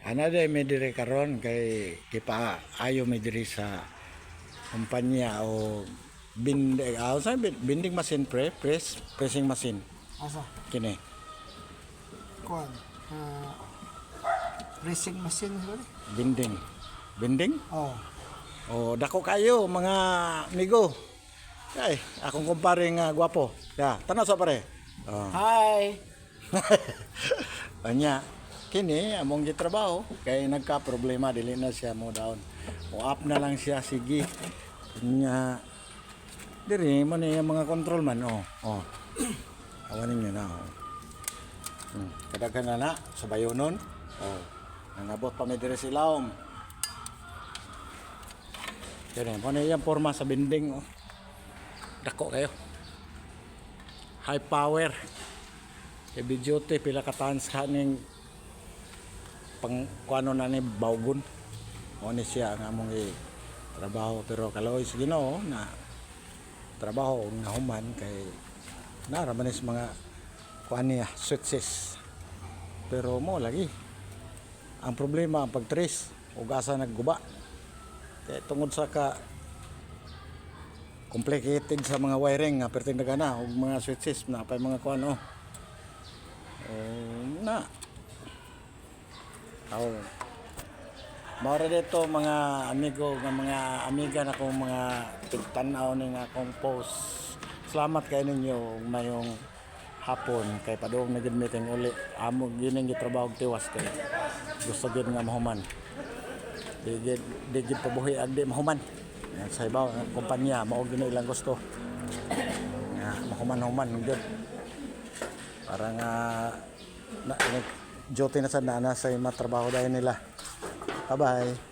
Ana day may dire karon kay kipa ayo may dire sa kumpanya o binding machine pressing machine Asa? kini. Kuan. Pressing machine ba? Binding. Oh. O dako kayo mga amigo. Ay, akong kumpare nga gwapo. Ya, tanaw sa pare. Oh. Hi. Anya, kini among gitrabaho kay nagka problema dili na siya mo down. O up na lang siya sige. Nya diri man yung mga control man oh. Awanin niyo na oh. Kadaghan na sa bayonon. Oh. Nangabot pa may dire silawom. Kaya mo na yung forma sa binding oh. Dako kayo. High power. Heavy duty pila ka tons kaning pang kuano na ni bawgon. O ni siya nga among trabaho pero kaloy sa Ginoo na trabaho nga human kay naraman is mga kuan niya success. Pero mo lagi ang problema ang pag-trace ug asa nagguba. Kaya tungod sa ka complicated sa mga wiring nga perting dagana ug mga switches na pay mga kuan na Maura dito mga amigo nga mga amiga na kong mga tigtanaw ni nga akong post. Salamat kay ninyo mayong hapon kay padung na gid meeting uli amo gining gitrabaho tiwas kay gusto gid nga mahuman. Di gid pabuhi ag di mahuman. Sa ibaw ang kumpanya mao gini ilang gusto. Nga mahuman-human gid. Para nga duty na sa nana sa mga trabaho dahil nila. Bye-bye.